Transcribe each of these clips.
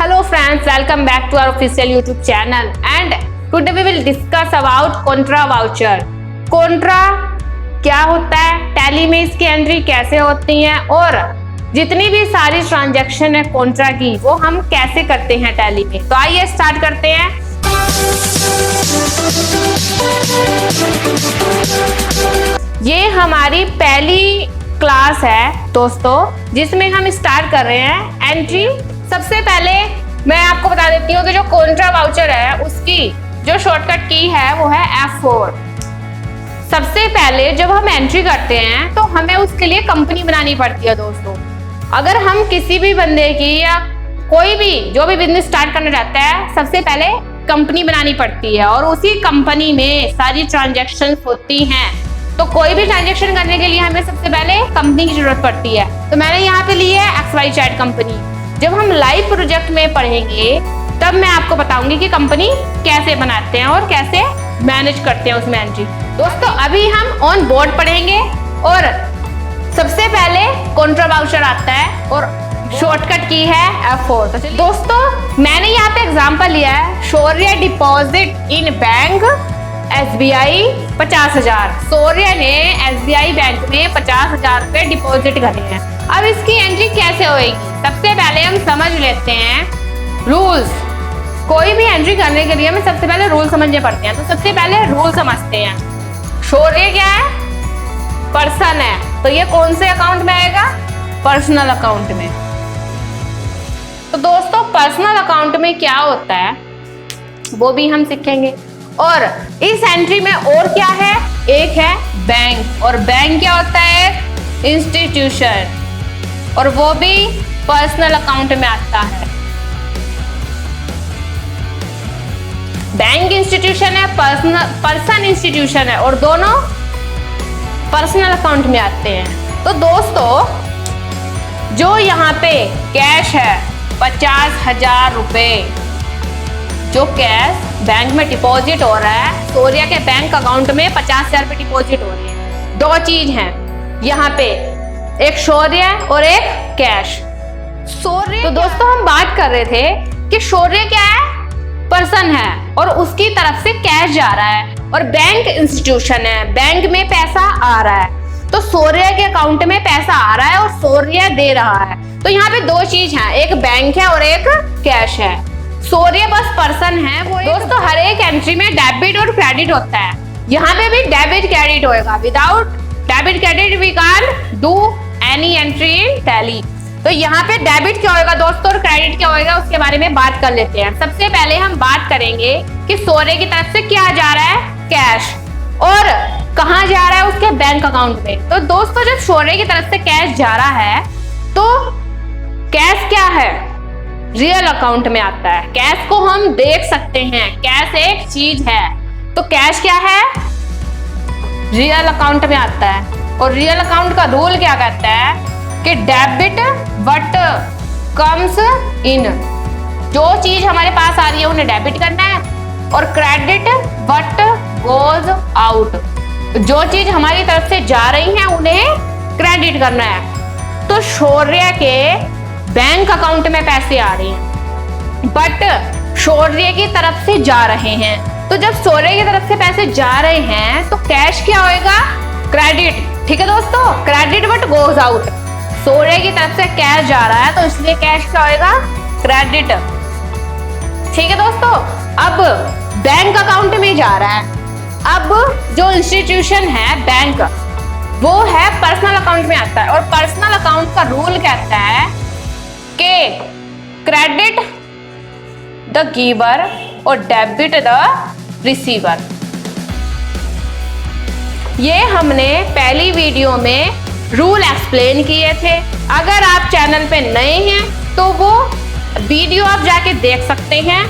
Hello friends, welcome back to our official YouTube channel and today we will discuss about contra voucher. Contra क्या होता है, tally में इसकी entry कैसे होती है और जितनी भी सारी ट्रांजैक्शन है कॉन्ट्रा की वो हम कैसे करते हैं टैली में। तो आइए स्टार्ट करते हैं। ये हमारी पहली क्लास है दोस्तों जिसमें हम स्टार्ट कर रहे हैं एंट्री। सबसे पहले मैं आपको बता देती हूँ कि जो कॉन्ट्रा वाउचर है उसकी जो शॉर्टकट की है वो है F4। सबसे पहले जब हम एंट्री करते हैं तो हमें उसके लिए कंपनी बनानी पड़ती है दोस्तों। अगर हम किसी भी बंदे की या कोई भी जो भी बिजनेस स्टार्ट करना चाहता है सबसे पहले कंपनी बनानी पड़ती है और उसी कंपनी में सारी ट्रांजैक्शन होती हैं। तो कोई भी ट्रांजैक्शन करने के लिए हमें सबसे पहले कंपनी की जरूरत पड़ती है। तो मैंने यहाँ पे ली है XYZ कंपनी। जब हम लाइव प्रोजेक्ट में पढ़ेंगे तब मैं आपको बताऊंगी कि कंपनी कैसे बनाते हैं और कैसे मैनेज करते हैं उसमें एंट्री। दोस्तों अभी हम ऑन बोर्ड पढ़ेंगे और सबसे पहले कॉन्ट्रा वाउचर आता है और शॉर्टकट की है F4। तो दोस्तों मैंने यहाँ पे एग्जांपल लिया है शौर्य डिपॉजिट इन बैंक SBI 50,000। शौर्य ने SBI बैंक में 50,000 रुपए डिपॉजिट करे हैं। अब इसकी एंट्री कैसे होगी, सबसे पहले हम समझ लेते हैं रूल्स। कोई भी एंट्री करने के लिए हमें सबसे पहले रूल समझने पड़ते हैं। तो सबसे पहले रूल समझते हैं। शौर्य क्या है, पर्सन है, तो ये कौन से अकाउंट में आएगा, पर्सनल अकाउंट में। तो दोस्तों पर्सनल अकाउंट में क्या होता है वो भी हम सीखेंगे। और इस एंट्री में और क्या है, एक है बैंक, और बैंक क्या होता है, इंस्टीट्यूशन, और वो भी पर्सनल अकाउंट में आता है। बैंक इंस्टीट्यूशन है, पर्सन इंस्टीट्यूशन है, और दोनों पर्सनल अकाउंट में आते हैं। तो दोस्तों जो यहाँ पे कैश है 50,000 रुपए, जो कैश बैंक में डिपॉजिट हो रहा है, शौर्य के बैंक अकाउंट में 50,000 रुपए डिपॉजिट हो रहे हैं। दो चीज हैं यहाँ पे, एक शौर्य और एक कैश। शौर्य तो दोस्तों हम बात कर रहे थे कि शौर्य क्या है, पर्सन है और उसकी तरफ से कैश जा रहा है, और बैंक इंस्टीट्यूशन है, बैंक में पैसा आ रहा है। तो शौर्य के अकाउंट में पैसा आ रहा है और शौर्य दे रहा है। तो यहाँ पे दो चीज है, एक बैंक है और एक कैश है। शौर्य बस पर्सन है। वो दोस्तों हर एक एंट्री में डेबिट और क्रेडिट होता है। यहाँ पे भी डेबिट क्रेडिट होएगा। Without debit credit we can do any entry in Tally. तो यहाँ पे डेबिट क्या होगा दोस्तों और क्रेडिट क्या होगा उसके बारे में बात कर लेते हैं। सबसे पहले हम बात करेंगे कि शौर्य की तरफ से क्या जा रहा है, कैश, और कहाँ जा रहा है, उसके बैंक अकाउंट में। तो दोस्तों जब शौर्य की तरफ से कैश जा रहा है तो कैश क्या है, रियल अकाउंट में आता है। कैश को हम देख सकते हैं, कैश एक चीज है। तो कैश क्या है, रियल अकाउंट में आता है। और रियल अकाउंट का रूल क्या कहता है कि डेबिट व्हाट कम्स इन, जो चीज हमारे पास आ रही है उन्हें डेबिट करना है, और क्रेडिट व्हाट गोज आउट, जो चीज हमारी तरफ से जा रही है उन्हें क्रेडिट करना है। तो शौर्य के बैंक अकाउंट में पैसे आ रहे हैं बट शौर्य की तरफ से जा रहे हैं। तो जब शौर्य की तरफ से पैसे जा रहे हैं तो कैश क्या होएगा, क्रेडिट। ठीक है दोस्तों, क्रेडिट बट गोज आउट। शौर्य की तरफ से कैश जा रहा है तो इसलिए कैश क्या होएगा, क्रेडिट। ठीक है दोस्तों, अब बैंक अकाउंट में जा रहा है। अब जो इंस्टीट्यूशन है बैंक वो है पर्सनल अकाउंट में आता है, और पर्सनल अकाउंट का रूल कहता है कि क्रेडिट द गिवर और डेबिट द रिसीवर। ये हमने पहली वीडियो में रूल एक्सप्लेन किए थे। अगर आप चैनल पे नए हैं तो वो वीडियो आप जाके देख सकते हैं,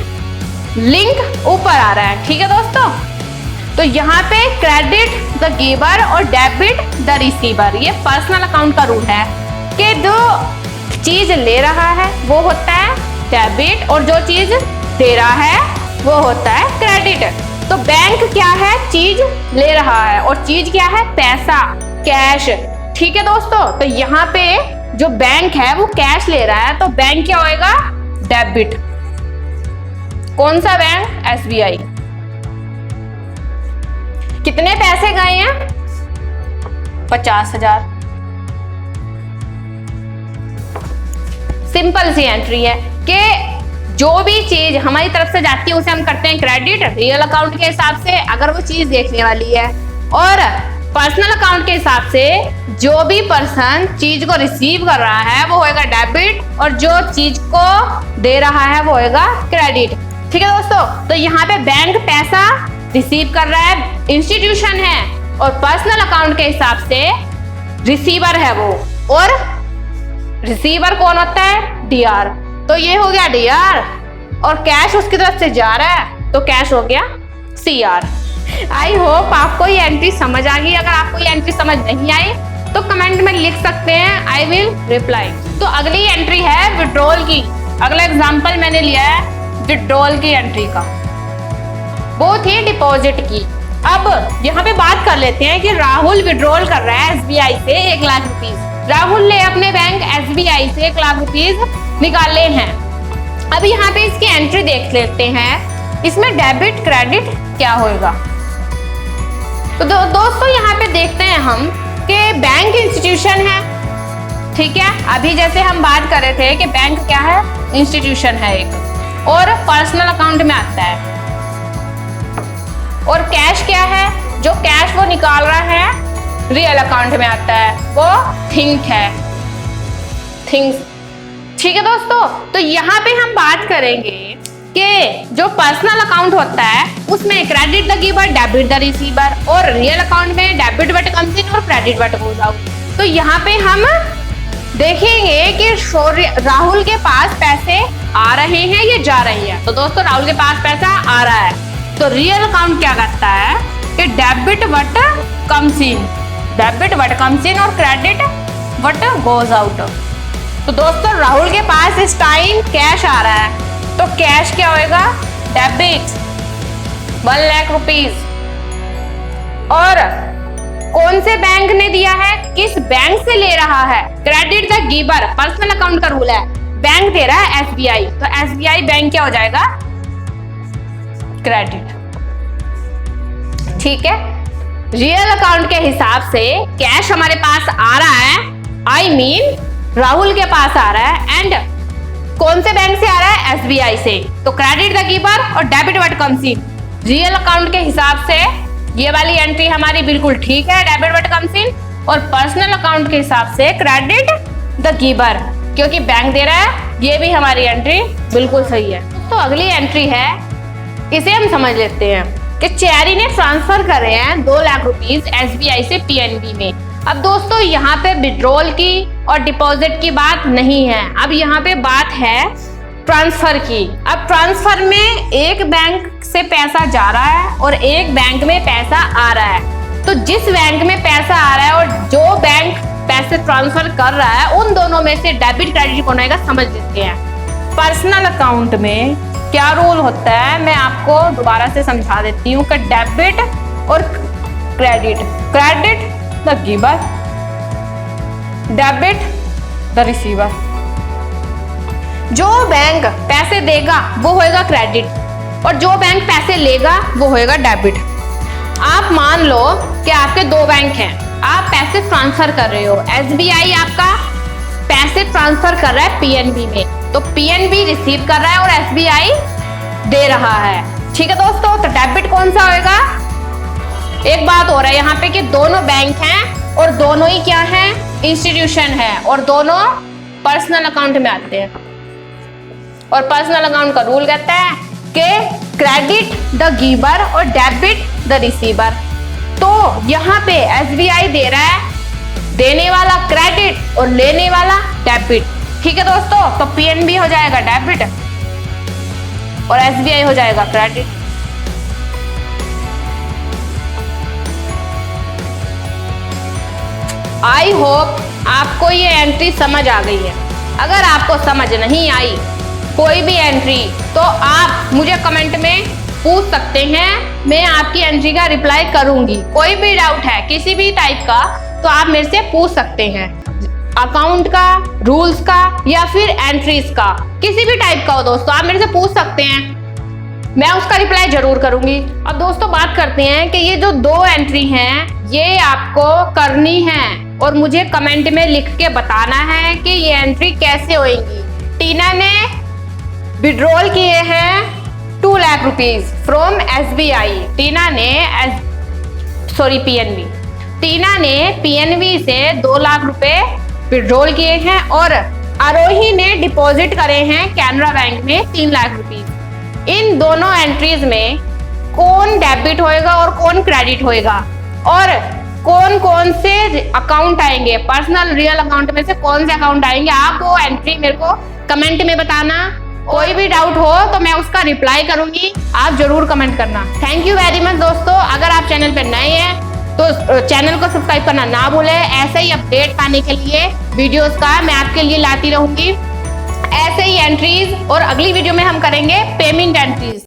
लिंक ऊपर आ रहा है। ठीक है दोस्तों, तो यहाँ पे क्रेडिट द गिवर और डेबिट द रिसीवर, ये पर्सनल अकाउंट का रूल है कि जो चीज ले रहा है वो होता है डेबिट और जो चीज दे रहा है वो होता है क्रेडिट। तो बैंक क्या है, चीज ले रहा है, और चीज क्या है, पैसा, कैश। ठीक है दोस्तों, तो यहाँ पे जो बैंक है वो कैश ले रहा है तो बैंक क्या होएगा, डेबिट। कौन सा बैंक? एसबीआई। कितने पैसे गए हैं? 50,000। सिंपल सी एंट्री है कि जो भी चीज हमारी तरफ से जाती है उसे हम करते हैं क्रेडिट रियल अकाउंट के हिसाब से, अगर वो चीज देखने वाली है, और पर्सनल अकाउंट के हिसाब से जो भी पर्सन चीज को रिसीव कर रहा है वो होएगा डेबिट, और जो चीज को दे रहा है वो होएगा क्रेडिट। ठीक है दोस्तों, तो यहाँ पे बैंक पैसा रिसीव कर रहा है, इंस्टीट्यूशन है, और पर्सनल अकाउंट के हिसाब से रिसीवर है वो, और रिसीवर कौन होता है? डीआर। तो ये हो गया डीआर, और कैश उसकी तरफ से जा रहा है तो कैश हो गया सीआर। आई होप आपको ये एंट्री समझ आ गई। अगर आपको ये एंट्री समझ नहीं आई तो कमेंट में लिख सकते हैं, आई विल रिप्लाई। तो अगली एंट्री है विड्रॉल की। अगला एग्जांपल मैंने लिया है विड्रॉल की एंट्री का, वो थी डिपॉजिट की। अब यहाँ पे बात कर लेते हैं कि राहुल विड्रॉल कर रहा है एसबीआई से 1 लाख रुपीज। राहुल ने अपने बैंक एसबीआई से 1 लाख रुपीज निकाले हैं। अब यहाँ पे इसकी एंट्री देख लेते हैं, इसमें डेबिट क्रेडिट क्या होगा। तो दोस्तों यहाँ पे देखते हैं हम कि बैंक इंस्टीट्यूशन है, ठीक है। अभी जैसे हम बात कर रहे थे कि बैंक क्या है? इंस्टीट्यूशन है एक, और पर्सनल अकाउंट में आता है। और कैश क्या है? जो कैश वो निकाल रहा है रियल अकाउंट में आता है, वो थिंक है, थिंग्स। ठीक है दोस्तों, तो यहाँ पे हम बात करेंगे कि जो पर्सनल अकाउंट होता है उसमें credit the giver, debit the receiver, और रियल अकाउंट में डेबिट बट कम्स इन और क्रेडिट बट गोज आउट। तो यहाँ पे हम देखेंगे कि राहुल के पास पैसे आ रहे हैं या जा रहे हैं। तो दोस्तों राहुल के पास पैसा आ रहा है, तो रियल अकाउंट क्या करता है कि debit but comes in, debit but comes in, और क्रेडिट बट गोज आउट। तो दोस्तों राहुल के पास इस टाइम कैश आ रहा है, तो कैश क्या होएगा? Debit 1 lakh rupees. और कौन से बैंक ने दिया है? किस बैंक से ले रहा है? Credit the giver, personal account का रूल है, बैंक दे रहा है एसबीआई, तो एसबीआई बैंक क्या हो जाएगा? क्रेडिट। ठीक है, रियल अकाउंट के हिसाब से कैश हमारे पास आ रहा है, आई मीन राहुल के पास आ रहा है, एंड कौन से बैंक से आ रहा है? एसबीआई से, तो क्रेडिट द गिवर और debit what comes in. Real account के हिसाब से ये वाली एंट्री हमारी बिल्कुल ठीक है, डेबिट व्हाट कम्स इन, और पर्सनल अकाउंट के हिसाब से क्रेडिट द गिवर, क्योंकि बैंक दे रहा है, ये भी हमारी एंट्री बिल्कुल सही है। तो अगली एंट्री है, इसे हम समझ लेते हैं कि चेरी ने ट्रांसफर करे हैं 2 लाख रुपीज एसबीआई से पीएनबी में। अब दोस्तों यहाँ पे विड्रॉल की और डिपॉजिट की बात नहीं है, अब यहाँ पे बात है ट्रांसफर की। अब ट्रांसफर में एक बैंक से पैसा जा रहा है और एक बैंक में पैसा आ रहा है। तो जिस बैंक में पैसा आ रहा है और जो बैंक पैसे ट्रांसफर कर रहा है, उन दोनों में से डेबिट क्रेडिट कौन आएगा समझ लेते हैं। पर्सनल अकाउंट में क्या रूल होता है मैं आपको दोबारा से समझा देती हूँ कि डेबिट और credit, credit the giver, debit the receiver. जो बैंक पैसे देगा वो होएगा क्रेडिट और जो बैंक पैसे लेगा वो होएगा डेबिट। आप मान लो कि आपके 2 बैंक हैं, आप पैसे ट्रांसफर कर रहे हो, एसबीआई आपका पैसे ट्रांसफर कर रहा है पीएनबी में, तो पीएनबी रिसीव कर रहा है और एसबीआई दे रहा है। ठीक है दोस्तों, तो डेबिट कौन सा होएगा? एक बात हो रहा है यहाँ पे कि दोनों बैंक हैं और दोनों ही क्या हैं? इंस्टीट्यूशन है और दोनों पर्सनल अकाउंट में आते हैं। और पर्सनल अकाउंट का रूल कहता है कि क्रेडिट द गिवर और डेबिट द रिसीवर। तो यहाँ पे एसबीआई दे रहा है, देने वाला क्रेडिट और लेने वाला डेबिट। ठीक है दोस्तों, तो पीएनबी हो जाएगा डेबिट और एसबीआई हो जाएगा क्रेडिट। आई होप आपको ये एंट्री समझ आ गई है। अगर आपको समझ नहीं आई कोई भी एंट्री तो आप मुझे कमेंट में पूछ सकते हैं, मैं आपकी एंट्री का रिप्लाई करूंगी। कोई भी डाउट है किसी भी टाइप का तो आप मेरे से पूछ सकते हैं। अकाउंट का, रूल्स का या फिर एंट्रीज का, किसी भी टाइप का हो दोस्तों, आप मेरे से पूछ सकते हैं, मैं उसका रिप्लाई जरूर करूंगी। अब दोस्तों बात करते हैं कि ये जो 2 एंट्री हैं ये आपको करनी है और मुझे कमेंट में लिख के बताना है कि ये एंट्री कैसे होएगी। टीना ने विड्रॉल किए हैं 2 लाख रुपीज फ्रॉम SBI। टीना ने PNB। टीना ने PNB से 2 लाख रुपए विड्रॉल किए हैं और आरोही ने डिपॉजिट करे हैं कैनरा बैंक में 3 लाख रुपीज। इन दोनों एंट्रीज में कौन डेबिट होएगा और कौन क्रेडिट होएगा और कौन कौन से अकाउंट आएंगे, पर्सनल रियल अकाउंट में से कौन से अकाउंट आएंगे, आप वो एंट्री मेरे को कमेंट में बताना। कोई भी डाउट हो तो मैं उसका रिप्लाई करूंगी, आप जरूर कमेंट करना। थैंक यू वेरी मच दोस्तों। अगर आप चैनल पर नए हैं तो चैनल को सब्सक्राइब करना ना भूलें। ऐसे ही अपडेट पाने के लिए वीडियोस का मैं आपके लिए लाती रहूंगी, ऐसे ही एंट्रीज, और अगली वीडियो में हम करेंगे पेमेंट एंट्रीज।